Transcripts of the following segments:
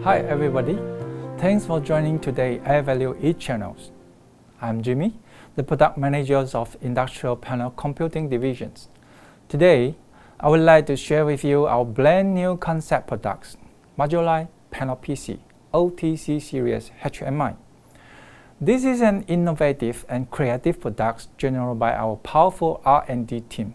Hi everybody, thanks for joining today Avalue e-channels. I'm Jimmy, the product manager of Industrial Panel Computing Divisions. Today, I would like to share with you our brand new concept products, Modular Panel PC, OTC series HMI. This is an innovative and creative product generated by our powerful R&D team.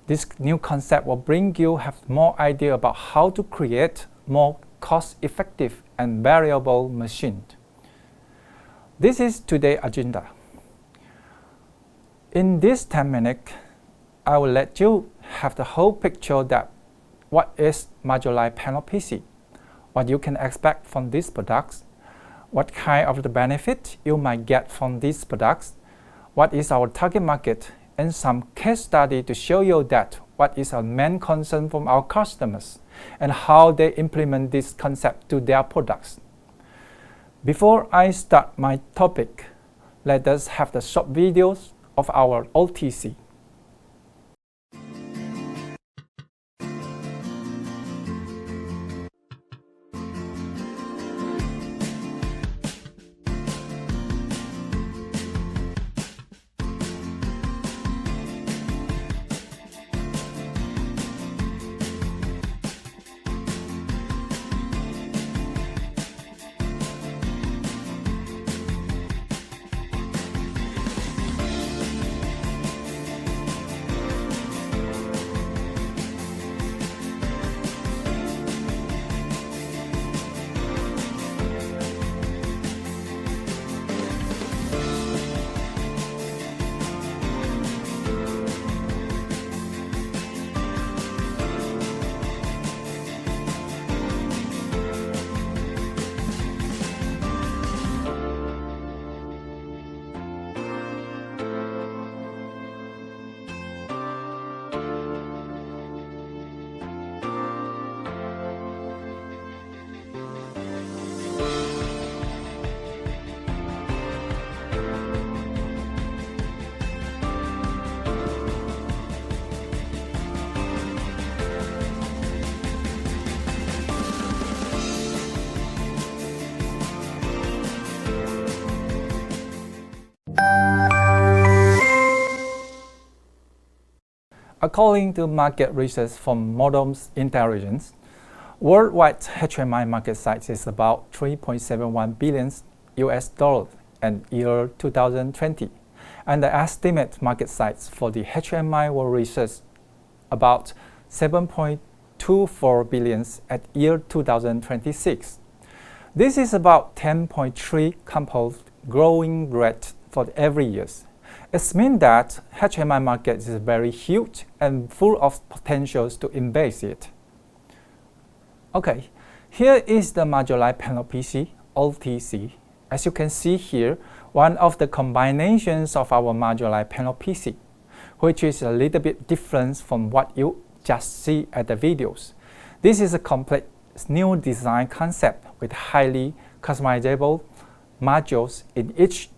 This new concept will bring you have more idea about how to create more cost-effective and variable machine. This is today's agenda. In this 10 minutes, I will let you have the whole picture that what is Modular Panel PC, what you can expect from these products, what kind of the benefit you might get from these products, what is our target market, and some case study to show you that what is our main concern from our customers and how they implement this concept to their products. Before I start my topic, let us have the short videos of our OTC. According to market research from Modular Intelligence, worldwide HMI market size is about $3.71 billion in year 2020, and the estimate market size for the HMI will reach about $7.24 billion at year 2026. This is about 10.3 compound growing rate for every year. It means that HMI market is very huge and full of potentials to invest it. Okay, here is the Modular Panel PC, OTC. As you can see here, one of the combinations of our Modular Panel PC, which is a little bit different from what you just see at the videos. This is a complete new design concept with highly customizable modules in each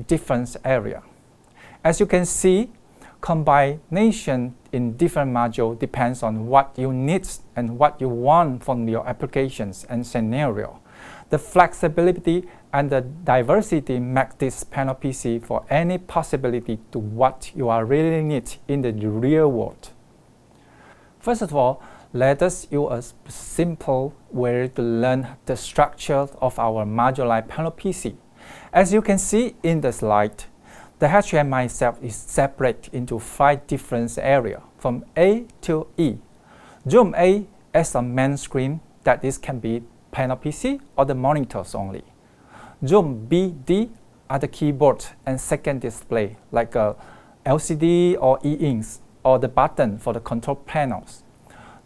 different area. As you can see, combination in different modules depends on what you need and what you want from your applications and scenario. The flexibility and the diversity make this panel PC for any possibility to what you are really need in the real world. First of all, let us use a simple way to learn the structure of our Modular Panel PC. As you can see in the slide, the HMI itself is separated into 5 different areas, from A to E. Zoom A as a main screen, that this can be panel PC or the monitors only. Zoom B, D are the keyboard and second display, like a LCD or e-inks, or the button for the control panels.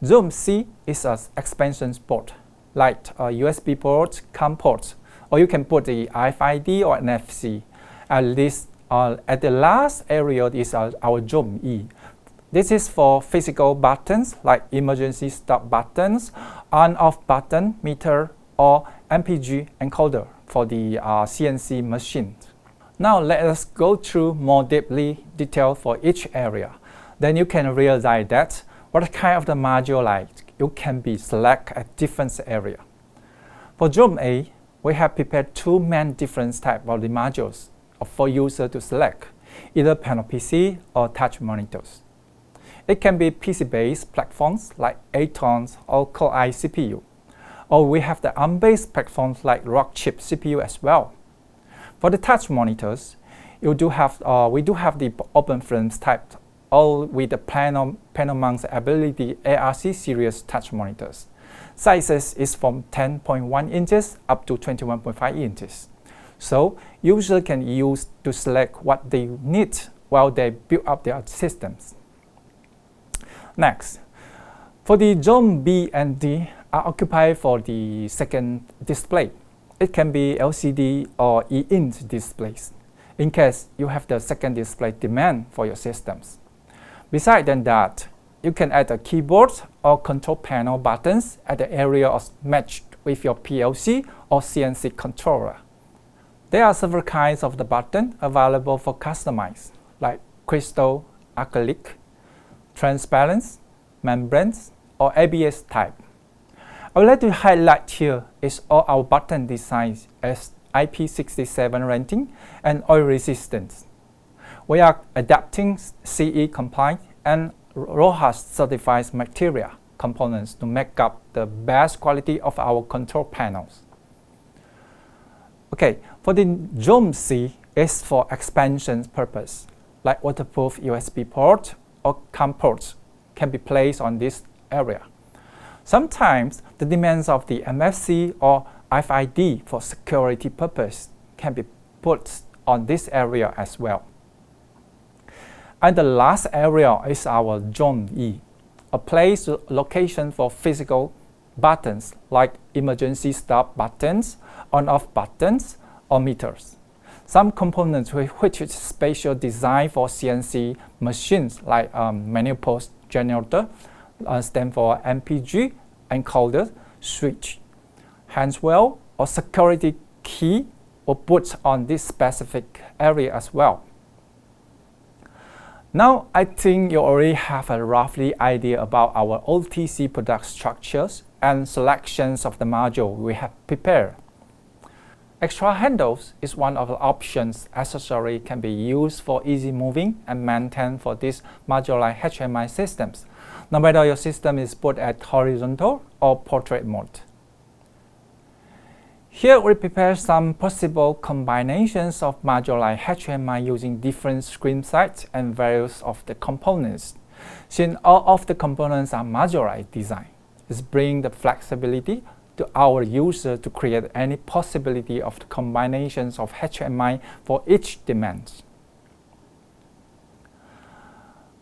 Zoom C is an expansion port, like a USB port, COM port, or you can put the RFID or NFC. At the last area is our Zoom E. This is for physical buttons like emergency stop buttons, on-off button, meter, or MPG encoder for the CNC machine. Now let us go through more deeply detail for each area. Then you can realize that what kind of the module like you can be select at different area. For Job A, we have prepared two main different types of the modules for user to select, either panel PC or touch monitors. It can be PC-based platforms like Atom or Core i CPU, or we have the ARM-based platforms like Rockchip CPU as well. For the touch monitors, we do have the open frames type, all with the panel mount ability ARC series touch monitors. Sizes is from 10.1 inches up to 21.5 inches. So users can use to select what they need while they build up their systems. Next, for the zone B and D are occupied for the second display. It can be LCD or e-ink displays, in case you have the second display demand for your systems. Besides that, you can add a keyboard or control panel buttons at the area matched with your PLC or CNC controller. There are several kinds of the button available for customize, like crystal, acrylic, transparent, membranes, or ABS type. I would like to highlight here is all our button designs as IP67 rating and oil resistance. We are adapting CE compliant and RoHS certified material components to make up the best quality of our control panels. Okay, for the Zone C is for expansion purpose, like waterproof USB port or CAN ports can be placed on this area. Sometimes the demands of the MFC or FID for security purpose can be put on this area as well. And the last area is our Zone E, a place location for physical buttons like emergency stop buttons, on-off buttons, or meters. Some components which is special design for CNC machines like manual post generator, stand for MPG, encoder, switch, handswell, or security key were put on this specific area as well. Now I think you already have a roughly idea about our OTC product structures and selections of the module we have prepared. Extra handles is one of the options accessory can be used for easy moving and maintain for these modular HMI systems, no matter your system is put at horizontal or portrait mode. Here we prepare some possible combinations of modular HMI using different screen size and values of the components. Since all of the components are modular design, it brings the flexibility to our user to create any possibility of the combinations of HMI for each demand.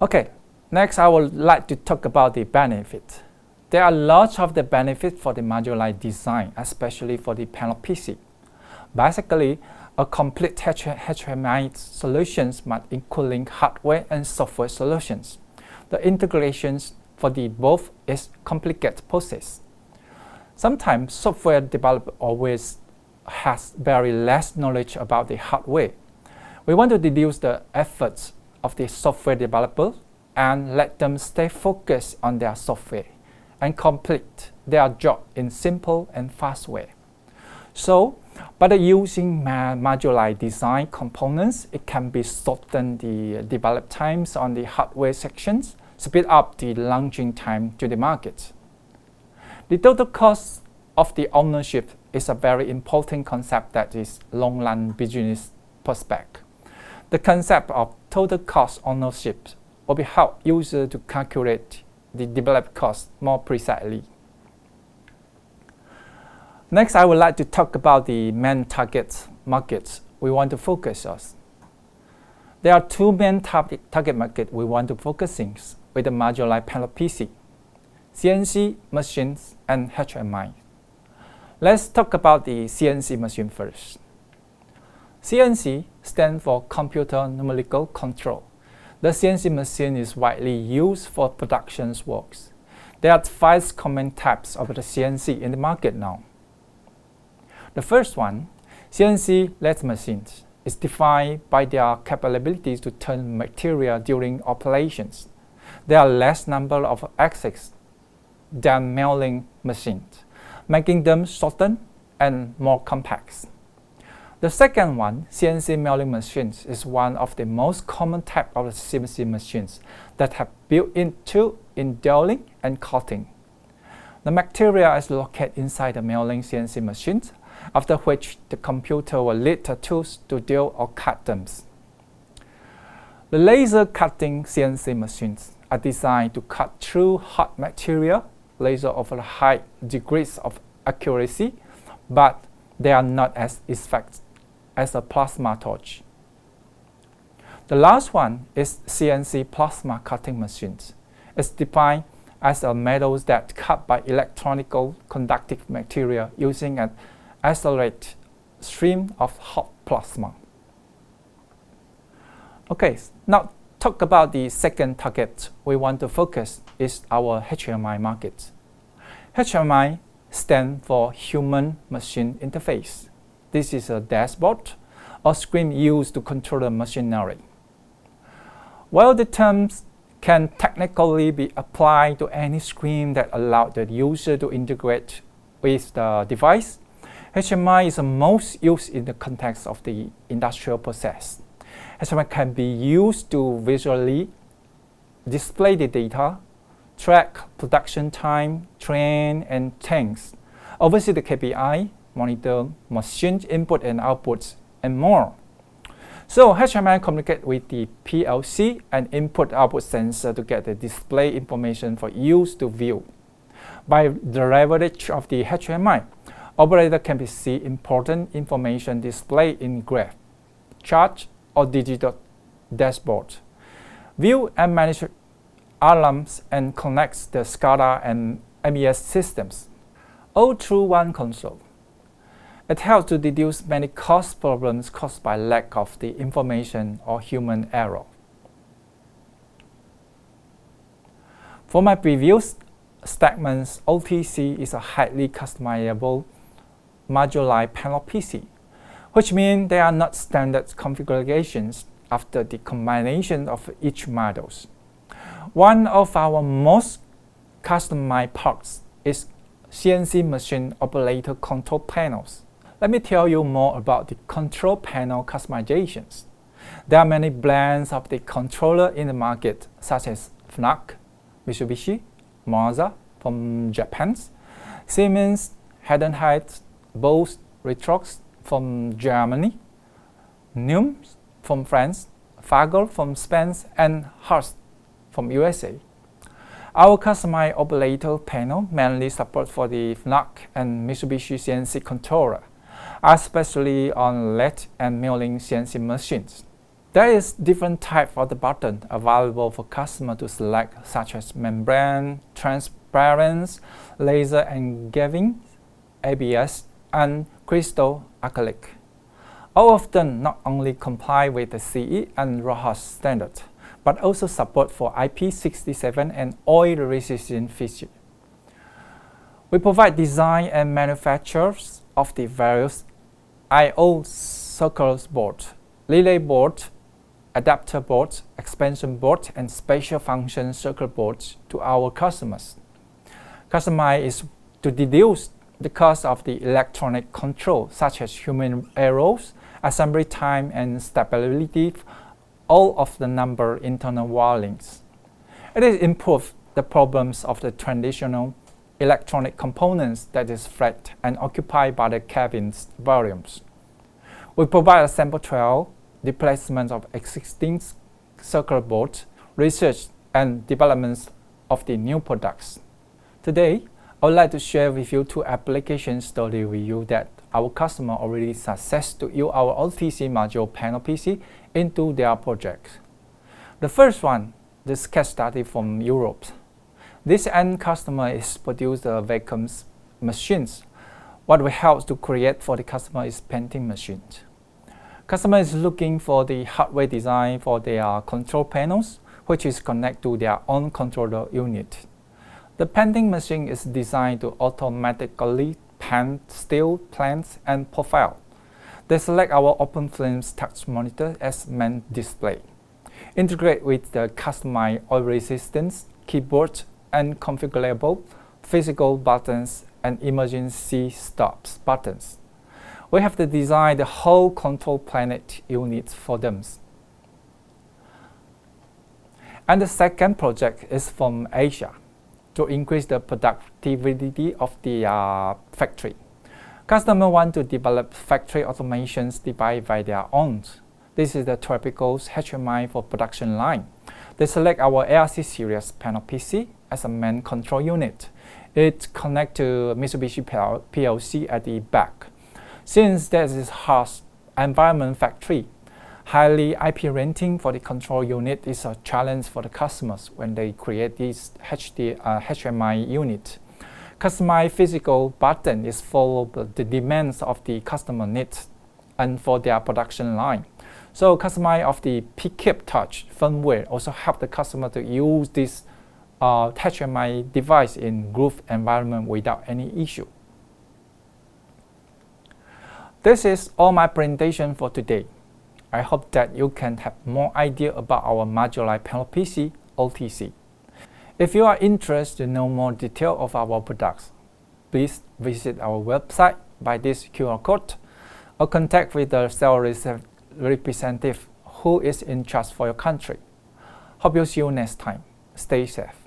Okay, next I would like to talk about the benefit. There are lots of the benefits for the modular design, especially for the panel PC. Basically, a complete HMI solutions must include hardware and software solutions. The integrations for the both is complicated process. Sometimes software developer always has very less knowledge about the hardware. We want to reduce the efforts of the software developer and let them stay focused on their software and complete their job in simple and fast way. So, by using modular design components, it can be shorten the develop times on the hardware sections, speed up the launching time to the market. The total cost of the ownership is a very important concept that is long-run business prospect. The concept of total cost ownership will help users to calculate the developed cost more precisely. Next, I would like to talk about the main target markets we want to focus on. There are two main target markets we want to focus on with the modular panel PC, CNC machines and HMI. Let's talk about the CNC machine first. CNC stands for Computer Numerical Control. The CNC machine is widely used for production works. There are 5 common types of the CNC in the market now. The first one, CNC lathe machines, is defined by their capabilities to turn material during operations. There are less number of axes than milling machines, making them shorter and more complex. The second one, CNC milling machines, is one of the most common type of CNC machines that have built-in tool in drilling and cutting. The material is located inside the milling CNC machines, after which the computer will lead the tools to drill or cut them. The laser cutting CNC machines are designed to cut through hot material, laser offer high degrees of accuracy, but they are not as effective as a plasma torch. The last one is CNC plasma cutting machines. It's defined as a metals that cut by electronical conductive material using an accelerated stream of hot plasma. Okay, now talk about the second target we want to focus is our HMI market. HMI stands for Human-Machine Interface. This is a dashboard or screen used to control the machinery. While the terms can technically be applied to any screen that allows the user to integrate with the device, HMI is the most used in the context of the industrial process. HMI can be used to visually display the data, track production time, trend, and things, oversee the KPI, monitor machine input and outputs, and more. So HMI communicates with the PLC and input-output sensor to get the display information for use to view. By the leverage of the HMI, operator can see important information displayed in graph, chart, or digital dashboard. View and manage alarms and connects the SCADA and MES systems, all through one console. It helps to reduce many cost problems caused by lack of the information or human error. For my previous statements, OTC is a highly customizable modular panel PC, which means they are not standard configurations after the combination of each models. One of our most customized parts is CNC machine operator control panels. Let me tell you more about the control panel customizations. There are many brands of the controller in the market, such as Fnac, Mitsubishi, Mazda from Japan, Siemens, Heidenreich, Bose, Retrox from Germany, Neum from France, Fagor from Spain, and Hurst from USA. Our customized operator panel mainly supports for the Fnac and Mitsubishi CNC controller, especially on lathe and milling CNC machines. There is different types of the button available for customer to select, such as membrane, transparent, laser engraving, ABS, and crystal acrylic. All of them not only comply with the CE and RoHS standard, but also support for IP67 and oil-resistant feature. We provide design and manufacturers of the various I/O circuit board, relay board, adapter board, expansion board, and special function circuit boards to our customers. Customize is to reduce the cost of the electronic control, such as human errors, assembly time, and stability, all of the number internal wirings. It is improve the problems of the traditional electronic components that is flat and occupied by the cabin's volumes. We provide a sample trial, replacement of existing circuit boards, research and developments of the new products. Today, I would like to share with you two application stories with you that our customer already success to use our OTC module panel PC into their projects. The first one, this case study from Europe. This end customer is produce vacuum machines. What we help to create for the customer is painting machines. Customer is looking for the hardware design for their control panels, which is connected to their own controller unit. The painting machine is designed to automatically paint steel planes and profile. They select our open flames touch monitor as main display. Integrate with the customized oil resistance keyboard and configurable physical buttons and emergency stops buttons. We have to design the whole control planet unit for them. And the second project is from Asia to increase the productivity of the factory. Customers want to develop factory automations device by their own. This is the typical HMI for production line. They select our ARC series panel PC as a main control unit. It connects to Mitsubishi PLC at the back. Since this is harsh environment factory, highly IP renting for the control unit is a challenge for the customers when they create this HMI unit. Customized physical button is follow the demands of the customer needs and for their production line. So customize of the Keep Touch firmware also help the customer to use this HMI device in group environment without any issue. This is all my presentation for today. I hope that you can have more idea about our modular panel PC, OTC. If you are interested to know more detail of our products, please visit our website by this QR code or contact with the sales representative who is in charge for your country. Hope you'll see you next time. Stay safe.